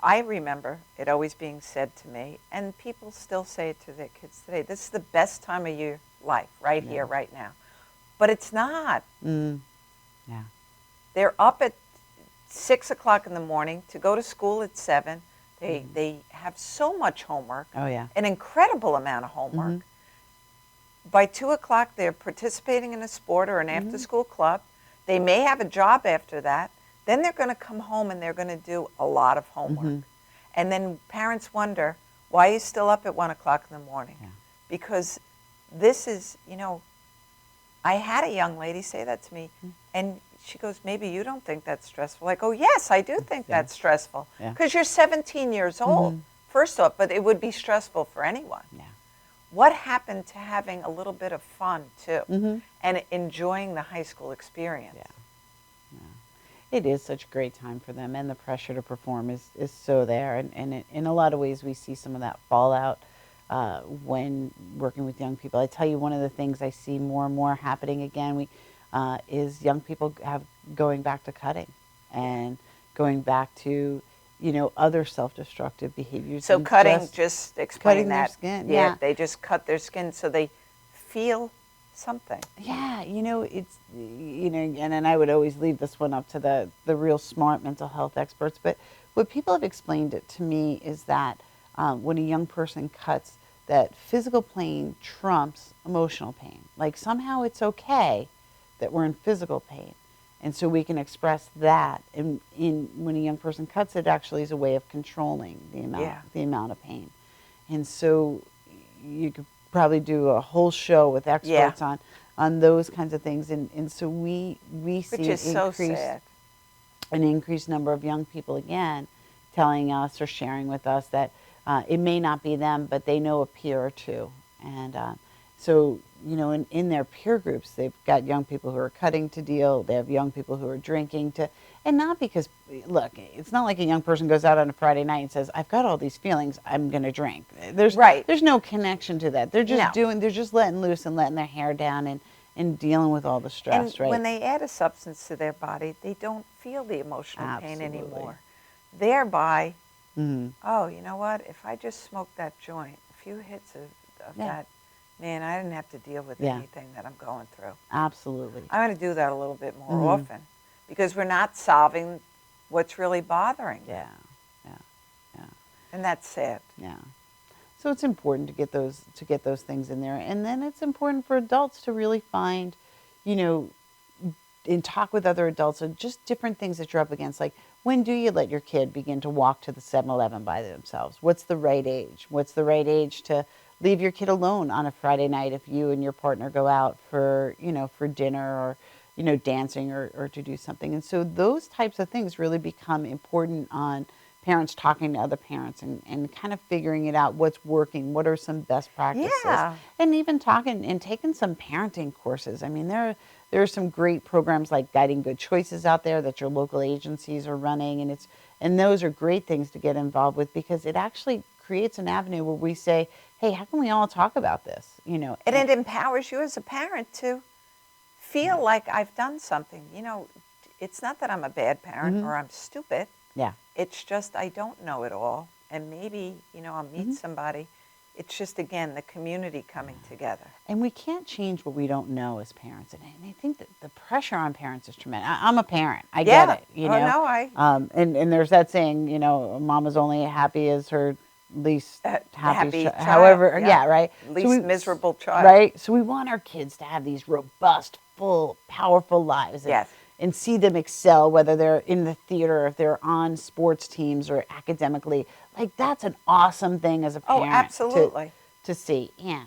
Speaker 1: I remember it always being said to me, and people still say it to their kids today, this is the best time of your life, right here, right now. But it's not.
Speaker 2: Yeah.
Speaker 1: They're up at 6 o'clock in the morning to go to school at 7. They have so much homework.
Speaker 2: Oh, yeah.
Speaker 1: An incredible amount of homework. By 2 o'clock, they're participating in a sport or an after-school club. They may have a job after that. Then they're going to come home and they're going to do a lot of homework. And then parents wonder, why are you still up at 1 o'clock in the morning?
Speaker 2: Yeah.
Speaker 1: Because this is, I had a young lady say that to me, and she goes, maybe you don't think that's stressful. I go, yes, I do think that's stressful. Because you're 17 years old, first off, but it would be stressful for anyone.
Speaker 2: Yeah.
Speaker 1: What happened to having a little bit of fun, too, and enjoying the high school experience?
Speaker 2: Yeah. It is such a great time for them, and the pressure to perform is so there. And in a lot of ways, we see some of that fallout when working with young people. I tell you, one of the things I see more and more happening again is young people going back to cutting and going back to, other self-destructive behaviors.
Speaker 1: So cutting, just explain
Speaker 2: cutting
Speaker 1: that.
Speaker 2: Their skin.
Speaker 1: Yeah, they just cut their skin so they feel something.
Speaker 2: Yeah, it's, and I would always leave this one up to the real smart mental health experts. But what people have explained it to me is that when a young person cuts, that physical pain trumps emotional pain. Like somehow it's okay that we're in physical pain. And so we can express that. And when a young person cuts, it actually is a way of controlling the amount of pain. And so you could probably do a whole show with experts on those kinds of things. And so we see an increased number of young people, again, telling us or sharing with us that it may not be them, but they know a peer or two. And so, in their peer groups, they've got young people who are cutting to deal. They have young people who are drinking to, and not because, look, it's not like a young person goes out on a Friday night and says, I've got all these feelings, I'm going to drink. There's no connection to that. They're just they're just letting loose and letting their hair down and dealing with all the stress,
Speaker 1: and
Speaker 2: right?
Speaker 1: when they add a substance to their body, they don't feel the emotional pain anymore. Thereby, oh, you know what? If I just smoked that joint, a few hits of that, man, I didn't have to deal with anything that I'm going through.
Speaker 2: Absolutely.
Speaker 1: I'm going to do that a little bit more often because we're not solving what's really bothering them.
Speaker 2: Yeah.
Speaker 1: And that's sad.
Speaker 2: Yeah. So it's important to get those things in there. And then it's important for adults to really find, and talk with other adults of just different things that you're up against. Like, when do you let your kid begin to walk to the 7-Eleven by themselves? What's the right age? What's the right age to leave your kid alone on a Friday night if you and your partner go out for dinner or, dancing or to do something? And so those types of things really become important on parents talking to other parents and kind of figuring it out, what's working, what are some best practices, and even talking and taking some parenting courses. I mean, there are some great programs like Guiding Good Choices out there that your local agencies are running, and those are great things to get involved with because it actually creates an avenue where we say, hey, how can we all talk about this?
Speaker 1: And it empowers you as a parent to feel like I've done something. It's not that I'm a bad parent or I'm stupid.
Speaker 2: Yeah.
Speaker 1: It's just I don't know it all. And maybe, I'll meet somebody. It's just, again, the community coming together.
Speaker 2: And we can't change what we don't know as parents. And I think that the pressure on parents is tremendous. I'm a parent. I get it. And there's that saying, a mom is only happy as her least happy
Speaker 1: child.
Speaker 2: However, right?
Speaker 1: Least miserable child.
Speaker 2: Right? So we want our kids to have these robust, full, powerful lives. And see them excel, whether they're in the theater, if they're on sports teams or academically. Like, that's an awesome thing as a parent.
Speaker 1: Oh, absolutely.
Speaker 2: To see. And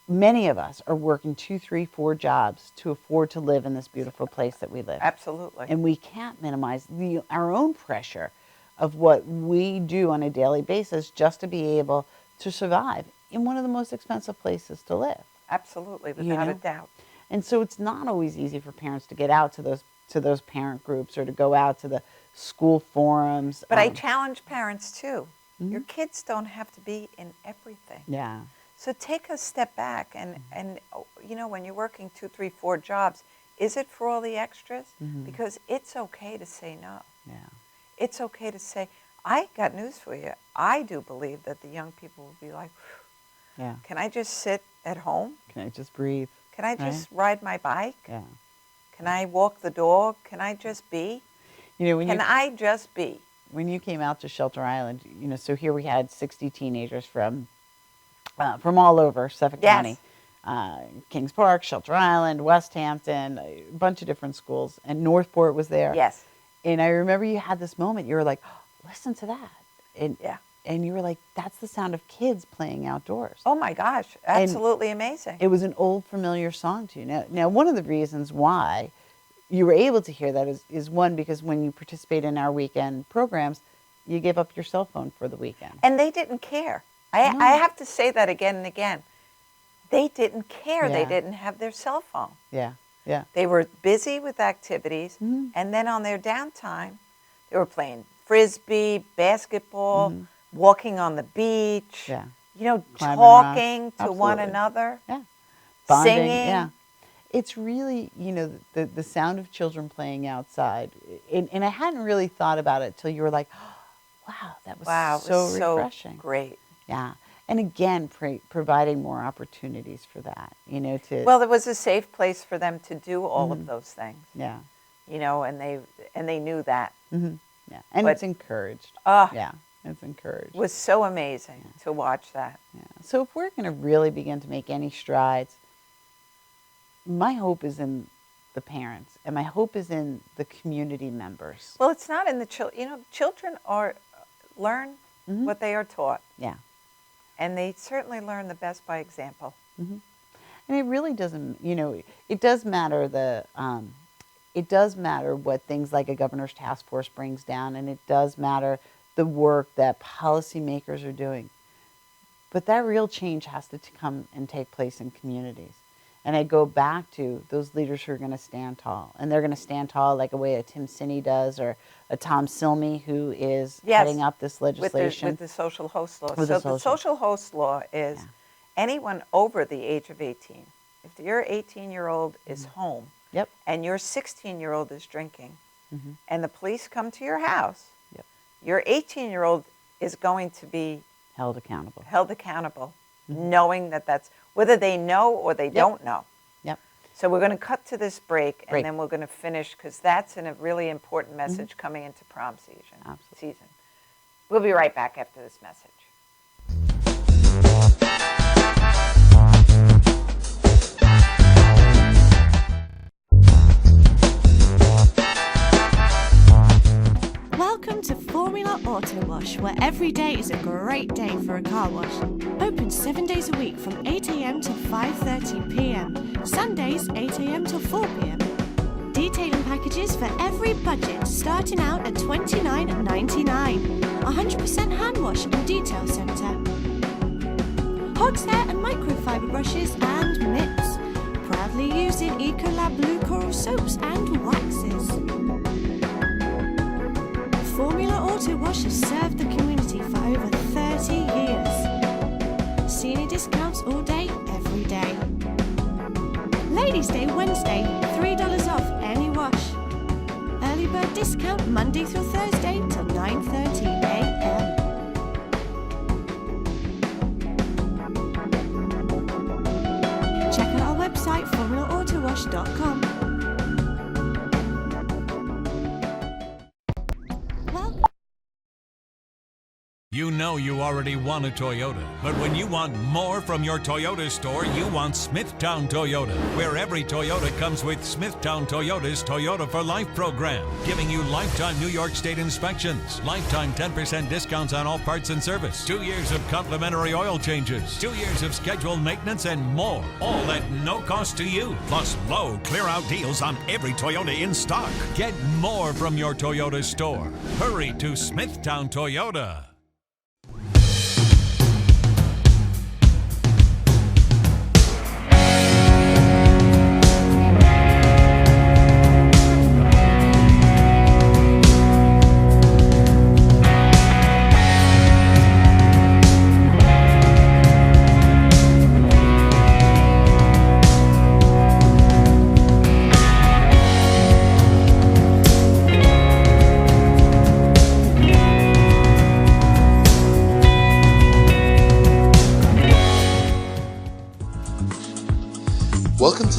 Speaker 2: many of us are working 2, 3, 4 jobs to afford to live in this beautiful place that we live.
Speaker 1: Absolutely.
Speaker 2: And we can't minimize our own pressure of what we do on a daily basis just to be able to survive in one of the most expensive places to live.
Speaker 1: Absolutely, without a doubt.
Speaker 2: And so it's not always easy for parents to get out to those parent groups or to go out to the school forums.
Speaker 1: But I challenge parents too. Your kids don't have to be in everything.
Speaker 2: Yeah.
Speaker 1: So take a step back and when you're working 2, 3, 4 jobs, is it for all the extras? Because it's okay to say no.
Speaker 2: Yeah.
Speaker 1: It's okay to say, I got news for you. I do believe that the young people will be like,
Speaker 2: Yeah.
Speaker 1: can I just sit at home?
Speaker 2: Can I just breathe?
Speaker 1: Can I just ride my bike?
Speaker 2: Yeah.
Speaker 1: Can I walk the dog? Can I just be?
Speaker 2: You know,
Speaker 1: Can I just be?
Speaker 2: when you came out to Shelter Island, you know, so here we had 60 teenagers from all over Suffolk
Speaker 1: Yes.
Speaker 2: County, Kings Park, Shelter Island, West Hampton, a bunch of different schools, and Northport was there.
Speaker 1: Yes.
Speaker 2: And I remember you had this moment. You were like, oh, "Listen to that," and
Speaker 1: Yeah.
Speaker 2: and you were like, "That's the sound of kids playing outdoors."
Speaker 1: Oh my gosh, absolutely amazing.
Speaker 2: It was an old familiar song to you. Now, one of the reasons why you were able to hear that is one, because when you participate in our weekend programs, you give up your cell phone for the weekend.
Speaker 1: And they didn't care. I have to say that again and again. They didn't care. They
Speaker 2: Yeah.
Speaker 1: didn't have their cell phone.
Speaker 2: Yeah, yeah,
Speaker 1: They were busy with activities, and then on their downtime, they were playing frisbee, basketball, walking on the beach,
Speaker 2: yeah,
Speaker 1: you know,
Speaker 2: Climbing rocks.
Speaker 1: talking to one
Speaker 2: Absolutely.
Speaker 1: another,
Speaker 2: yeah. Bonding,
Speaker 1: singing.
Speaker 2: yeah. It's really, you know, the sound of children playing outside. And I hadn't really thought about it till you were like, oh, wow, that was
Speaker 1: Wow, it
Speaker 2: so
Speaker 1: was so
Speaker 2: refreshing.
Speaker 1: great.
Speaker 2: Yeah. And again, providing more opportunities for that, you know, to,
Speaker 1: Well, it was a safe place for them to do all of those things,
Speaker 2: yeah,
Speaker 1: you know, and they knew that.
Speaker 2: yeah. And
Speaker 1: But-
Speaker 2: it's encouraged.
Speaker 1: Ah.
Speaker 2: Yeah, it's encouraged.
Speaker 1: It was so amazing to watch that.
Speaker 2: Yeah. So if we're going to really begin to make any strides, my hope is in the parents, and my hope is in the community members.
Speaker 1: Well, it's not in the children. You know, children learn what they are taught,
Speaker 2: Yeah.
Speaker 1: and they certainly learn the best by example.
Speaker 2: And it really doesn't, you know, it does matter it does matter what things like a governor's task force brings down, and it does matter the work that policymakers are doing. But that real change has to come and take place in communities. And I go back to those leaders who are going to stand tall. And they're going to stand tall like a way a Tim Sinney does, or a Tom Silmy, who is
Speaker 1: Yes,
Speaker 2: heading up this legislation.
Speaker 1: With the social host law.
Speaker 2: With
Speaker 1: So
Speaker 2: the
Speaker 1: the social host law is anyone over the age of 18. If your 18-year-old is home
Speaker 2: Yep.
Speaker 1: and your 16-year-old is drinking, and the police come to your house,
Speaker 2: Yep.
Speaker 1: your 18-year-old is going to be
Speaker 2: Held accountable.
Speaker 1: held accountable, knowing that that's whether they know or they don't know.
Speaker 2: Yep.
Speaker 1: So we're going to cut to this break, and
Speaker 2: Great.
Speaker 1: then we're going to finish, because that's a really important message coming into prom
Speaker 2: Absolutely.
Speaker 1: season. We'll be right back after this message.
Speaker 5: Welcome to Formula Auto Wash, where every day is a great day for a car wash. Open 7 days a week from 8 a.m. to 5:30 p.m. Sundays 8 a.m. to 4 p.m. Detailing packages for every budget, starting out at $29.99. 100% hand wash and detail centre. Hogshair and microfiber brushes and mitts. Proudly using Ecolab Blue Coral soaps and waxes. Formula Auto Wash has served the community for over 30 years. Senior discounts all day, every day. Ladies' Day Wednesday, $3 off any wash. Early bird discount Monday through Thursday till 9:30 a.m. Check out our website, formulaautowash.com. Welcome.
Speaker 6: You know you already want a Toyota, but when you want more from your Toyota store, you want Smithtown Toyota, where every Toyota comes with Smithtown Toyota's Toyota for Life program, giving you lifetime New York State inspections, lifetime 10% discounts on all parts and service, 2 years of complimentary oil changes, 2 years of scheduled maintenance, and more, all at no cost to you, plus low clear-out deals on every Toyota in stock. Get more from your Toyota store. Hurry to Smithtown Toyota.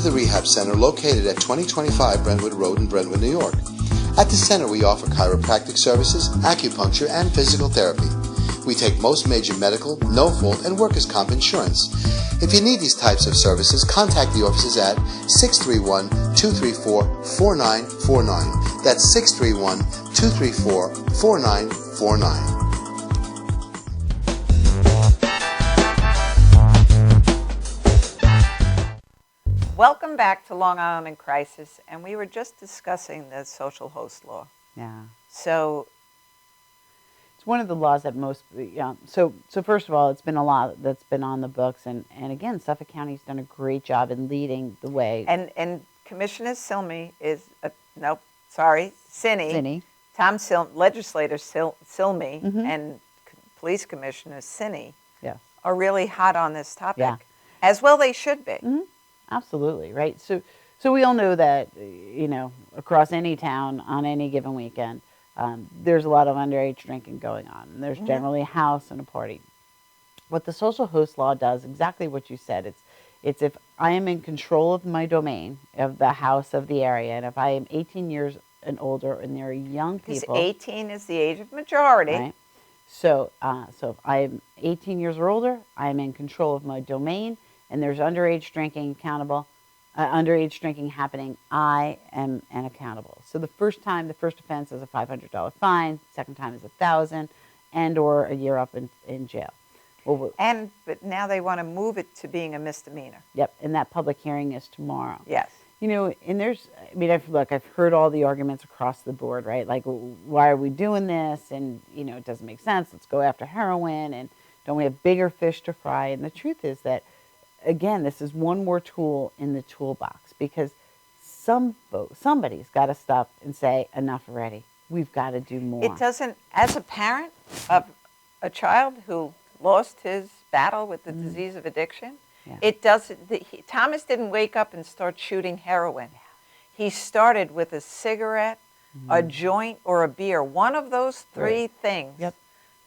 Speaker 7: to the Rehab Center located at 2025 Brentwood Road in Brentwood, New York. At the center, we offer chiropractic services, acupuncture, and physical therapy. We take most major medical, no-fault, and workers' comp insurance. If you need these types of services, contact the offices at 631-234-4949. That's 631-234-4949.
Speaker 1: Welcome back to Long Island in Crisis, and we were just discussing the social host law.
Speaker 2: Yeah.
Speaker 1: So
Speaker 2: It's one of the laws that most, so first of all, it's been a law that's been on the books, and again, Suffolk County's done a great job in leading the way.
Speaker 1: And Commissioner Silmy is, Sinny. Tom Legislator Silmy and Police Commissioner Sinny
Speaker 2: Yes.
Speaker 1: are really hot on this topic,
Speaker 2: Yeah.
Speaker 1: as well they should be.
Speaker 2: Absolutely, right? So we all know that, across any town on any given weekend, there's a lot of underage drinking going on. And there's generally a house and a party. What the social host law does, exactly what you said, it's if I am in control of my domain, of the house, of the area, and if I am 18 years and older and there are young
Speaker 1: Because
Speaker 2: people.
Speaker 1: 18 is the age of majority.
Speaker 2: Right? So if I'm 18 years or older, I'm in control of my domain, and there's underage drinking happening, I am accountable. So the first offense is a $500 fine, second time is $1,000, and or a year up in jail. Well,
Speaker 1: But now they want to move it to being a misdemeanor.
Speaker 2: yep, and that public hearing is tomorrow.
Speaker 1: Yes.
Speaker 2: And I've heard all the arguments across the board, right? Like, why are we doing this? And, it doesn't make sense. Let's go after heroin. And don't we have bigger fish to fry? And the truth is that, again, this is one more tool in the toolbox, because somebody's got to stop and say, enough already. We've got to do more.
Speaker 1: It doesn't, as a parent of a child who lost his battle with the disease of addiction,
Speaker 2: Yeah.
Speaker 1: it doesn't, Thomas didn't wake up and start shooting heroin. He started with a cigarette, a joint, or a beer. One of those three things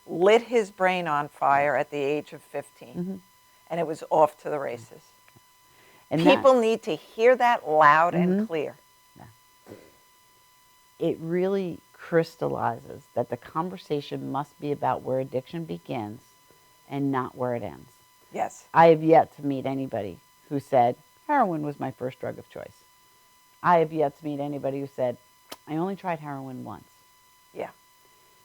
Speaker 1: lit his brain on fire at the age of 15. And it was off to the races.
Speaker 2: And
Speaker 1: People need to hear that loud and clear.
Speaker 2: It really crystallizes that the conversation must be about where addiction begins and not where it ends.
Speaker 1: Yes.
Speaker 2: I have yet to meet anybody who said, heroin was my first drug of choice. I have yet to meet anybody who said, I only tried heroin once.
Speaker 1: Yeah.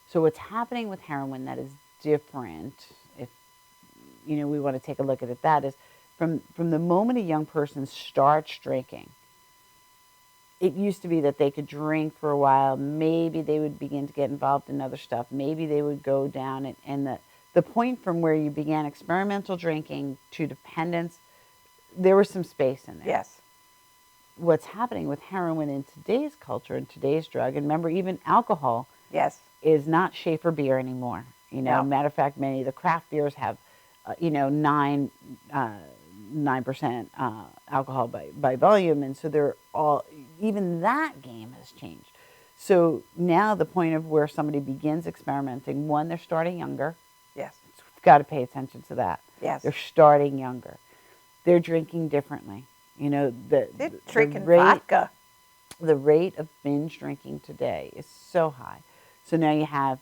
Speaker 2: So what's happening with heroin that is different, if we want to take a look at it, that is from the moment a young person starts drinking, it used to be that they could drink for a while, maybe they would begin to get involved in other stuff, maybe they would go down, and the point from where you began experimental drinking to dependence, there was some space in there.
Speaker 1: Yes.
Speaker 2: What's happening with heroin in today's culture and today's drug, and remember, even alcohol
Speaker 1: Yes.
Speaker 2: is not Schaefer beer anymore.
Speaker 1: No.
Speaker 2: Matter of fact, many of the craft beers have, 9% alcohol by volume, and so they're all, even that game has changed. So now the point of where somebody begins experimenting, one, they're starting younger.
Speaker 1: Yes.
Speaker 2: We've got to pay attention to that.
Speaker 1: Yes.
Speaker 2: They're starting younger. They're drinking differently.
Speaker 1: They're drinking
Speaker 2: rate,
Speaker 1: vodka.
Speaker 2: The rate of binge drinking today is so high. So now you have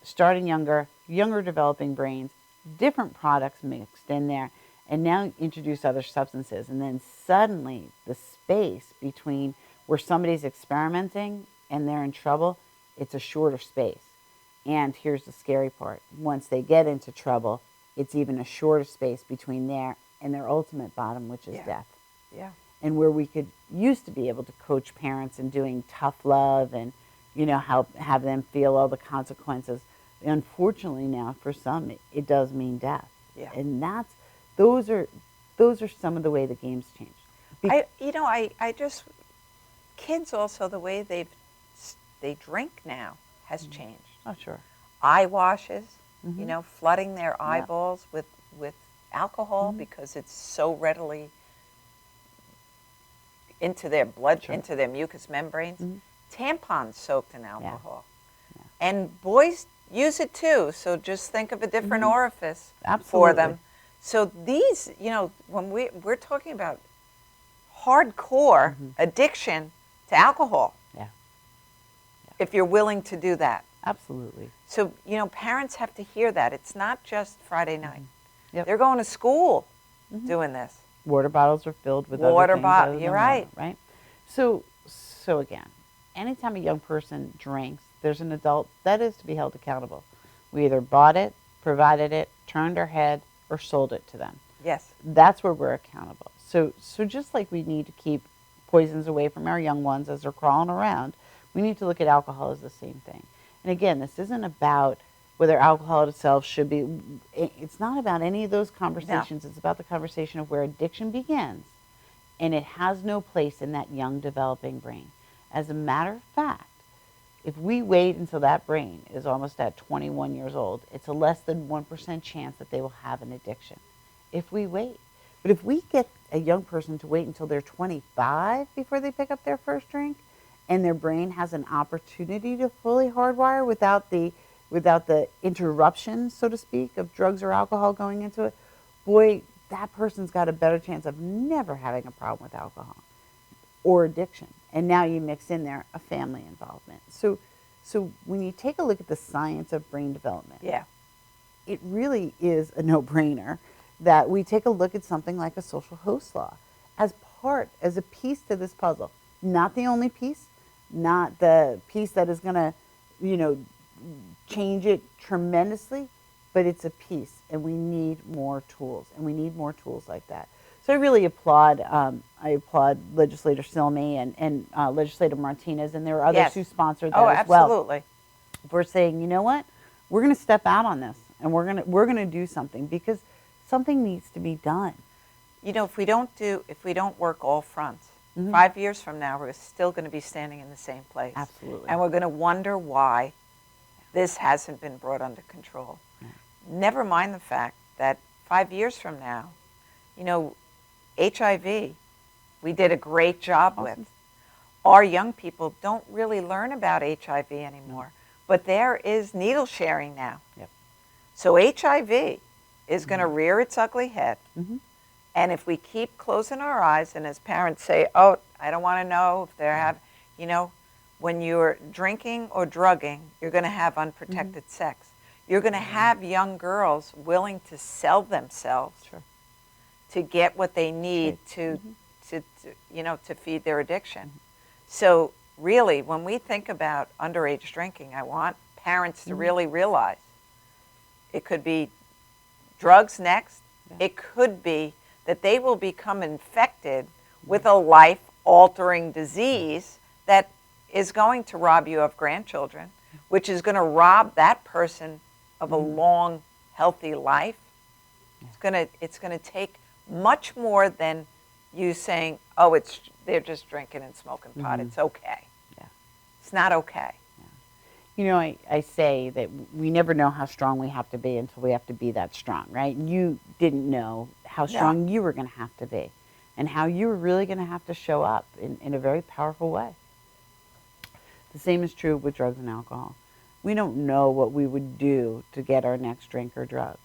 Speaker 2: starting younger developing brains, different products mixed in there, and now introduce other substances. And then suddenly the space between where somebody's experimenting and they're in trouble, it's a shorter space. And here's the scary part. Once they get into trouble, it's even a shorter space between there and their ultimate bottom, which is death.
Speaker 1: Yeah.
Speaker 2: And where we used to be able to coach parents in doing tough love and, have them feel all the consequences. Unfortunately now, for some, it does mean death.
Speaker 1: Yeah.
Speaker 2: And those are some of the way the game's changed.
Speaker 1: Kids also, the way they drink now has changed.
Speaker 2: Oh, sure.
Speaker 1: Eye washes, flooding their eyeballs with alcohol because it's so readily into their blood, into their mucous membranes. Tampons soaked in alcohol.
Speaker 2: Yeah.
Speaker 1: And boys use it too, so just think of a different orifice
Speaker 2: Absolutely.
Speaker 1: for them. So these, when we're talking about hardcore addiction to alcohol
Speaker 2: Yeah,
Speaker 1: if you're willing to do that.
Speaker 2: absolutely.
Speaker 1: So, parents have to hear that. It's not just Friday night.
Speaker 2: Yep.
Speaker 1: They're going to school doing this.
Speaker 2: Water bottles are filled with
Speaker 1: Water
Speaker 2: other things
Speaker 1: bottle-
Speaker 2: other
Speaker 1: you're
Speaker 2: than
Speaker 1: right.
Speaker 2: water, right? So again, anytime a young person drinks, there's an adult that is to be held accountable. We either bought it, provided it, turned our head, or sold it to them.
Speaker 1: Yes.
Speaker 2: That's where we're accountable. So just like we need to keep poisons away from our young ones as they're crawling around, we need to look at alcohol as the same thing. And again, this isn't about whether alcohol itself should be, it's not about any of those conversations. It's about the conversation of where addiction begins. And it has no place in that young developing brain. As a matter of fact, if we wait until that brain is almost at 21 years old, it's a less than 1% chance that they will have an addiction. If we wait. But if we get a young person to wait until they're 25 before they pick up their first drink, and their brain has an opportunity to fully hardwire without the interruption, so to speak, of drugs or alcohol going into it, boy, that person's got a better chance of never having a problem with alcohol or addiction. And now you mix in there a family involvement. So when you take a look at the science of brain development,
Speaker 1: Yeah.
Speaker 2: it really is a no-brainer that we take a look at something like a social host law as a piece to this puzzle. Not the only piece, not the piece that is going to, change it tremendously, but it's a piece, and we need more tools, and we need more tools like that. So I really applaud Legislator Silmy and Legislator Martinez, and there are others
Speaker 1: Yes.
Speaker 2: who sponsored that
Speaker 1: Oh,
Speaker 2: as well.
Speaker 1: absolutely.
Speaker 2: For saying, you know what, we're going to step out on this, and we're going to do something, because something needs to be done.
Speaker 1: If we don't work all fronts, 5 years from now, we're still going to be standing in the same place.
Speaker 2: Absolutely.
Speaker 1: And we're going to wonder why this hasn't been brought under control. Never mind the fact that 5 years from now, HIV, we did a great job with. Our young people don't really learn about HIV anymore, but there is needle sharing now.
Speaker 2: Yep.
Speaker 1: So HIV is going to rear its ugly head. And if we keep closing our eyes, and as parents say, oh, I don't want to know if they're when you're drinking or drugging, you're going to have unprotected sex. You're going to have young girls willing to sell themselves to get what they need to feed their addiction. So really, when we think about underage drinking, I want parents to really realize it could be drugs next. It could be that they will become infected with a life-altering disease that is going to rob you of grandchildren, which is going to rob that person of a long, healthy life. It's going to take much more than you saying, oh, they're just drinking and smoking pot. It's okay.
Speaker 2: Yeah.
Speaker 1: It's not okay.
Speaker 2: I say that we never know how strong we have to be until we have to be that strong, right? You didn't know how strong you were going to have to be and how you were really going to have to show up in a very powerful way. The same is true with drugs and alcohol. We don't know what we would do to get our next drink or drug.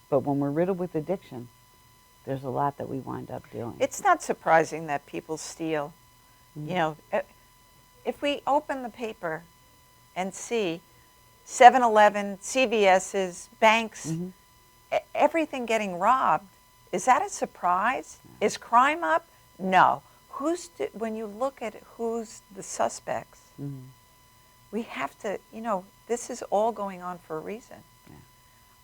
Speaker 2: But when we're riddled with addiction, there's a lot that we wind up doing.
Speaker 1: It's not surprising that people steal. If we open the paper and see 7-Eleven, CVS's, banks, everything getting robbed, is that a surprise? No. Is crime up? No. When you look at who's the suspects, we have to, this is all going on for a reason. Yeah.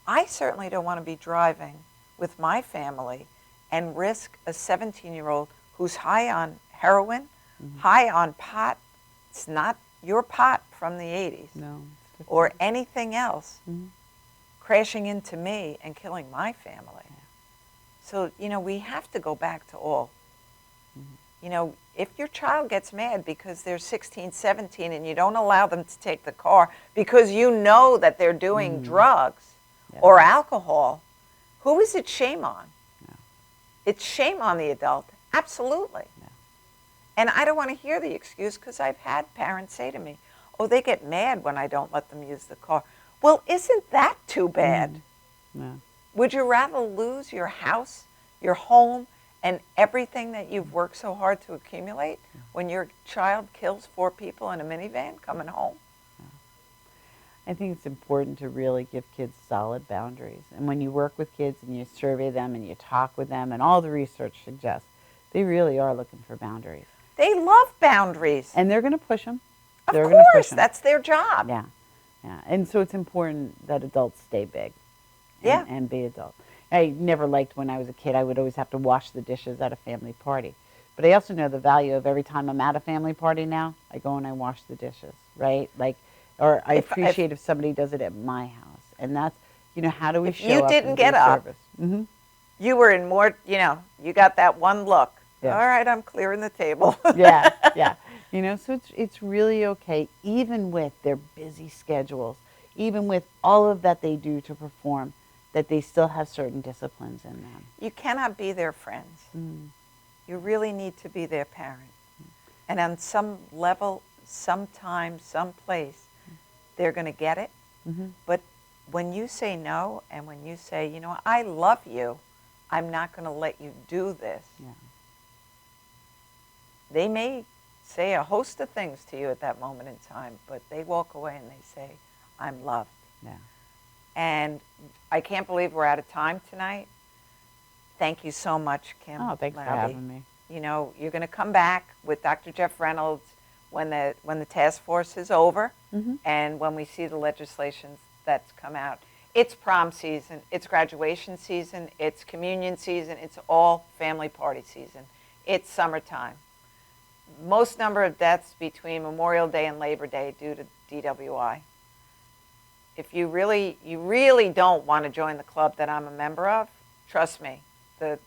Speaker 1: I certainly don't want to be driving with my family and risk a 17-year-old who's high on heroin, high on pot. It's not your pot from the 80s.
Speaker 2: No.
Speaker 1: Or anything else crashing into me and killing my family. Yeah. So, we have to go back to all. If your child gets mad because they're 16, 17 and you don't allow them to take the car because you know that they're doing drugs or alcohol, who is it shame on? Yeah. It's shame on the adult. Absolutely. Yeah. And I don't want to hear the excuse because I've had parents say to me, oh, they get mad when I don't let them use the car. Well, isn't that too bad?
Speaker 2: Yeah.
Speaker 1: Would you rather lose your house, your home, And everything that you've worked so hard to accumulate, when your child kills 4 people in a minivan coming home.
Speaker 2: I think it's important to really give kids solid boundaries. And when you work with kids and you survey them and you talk with them, and all the research suggests, they really are looking for boundaries.
Speaker 1: They love boundaries.
Speaker 2: And they're going to push them.
Speaker 1: Of
Speaker 2: They're gonna push
Speaker 1: course,
Speaker 2: 'em.
Speaker 1: that's their job.
Speaker 2: Yeah, yeah. And so it's important that adults stay big.
Speaker 1: Yeah.
Speaker 2: And be adults. I never liked when I was a kid, I would always have to wash the dishes at a family party. But I also know the value of every time I'm at a family party now, I go and I wash the dishes, right? Like, or I appreciate if somebody does it at my house. And that's, how do we show up?
Speaker 1: If you didn't get up,
Speaker 2: Mm-hmm.
Speaker 1: you were in more, you got that one look.
Speaker 2: Yeah.
Speaker 1: All right, I'm clearing the table.
Speaker 2: Yeah, yeah. So it's really okay, even with their busy schedules, even with all of that they do to perform, that they still have certain disciplines in them.
Speaker 1: You cannot be their friends. You really need to be their parent. And on some level, sometime, someplace, they're going to get it. But when you say no, and when you say, I love you, I'm not going to let you do this.
Speaker 2: Yeah.
Speaker 1: They may say a host of things to you at that moment in time, but they walk away and they say, I'm loved.
Speaker 2: Yeah.
Speaker 1: And I can't believe we're out of time tonight. Thank you so much, Kim.
Speaker 2: Oh, thanks for
Speaker 1: Laube.
Speaker 2: having me.
Speaker 1: You're going to come back with Dr. Jeff Reynolds when the task force is over, and when we see the legislation that's come out. It's prom season, it's graduation season, it's communion season, it's all family party season. It's summertime. Most number of deaths between Memorial Day and Labor Day due to DWI. If you really don't want to join the club that I'm a member of, trust me, the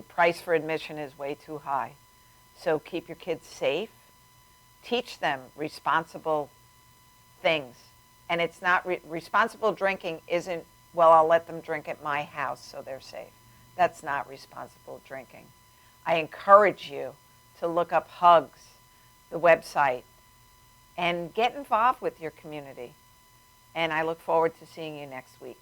Speaker 1: price for admission is way too high. So keep your kids safe. Teach them responsible things. And it's not, responsible drinking isn't, well, I'll let them drink at my house so they're safe. That's not responsible drinking. I encourage you to look up Hugs, the website, and get involved with your community. And I look forward to seeing you next week.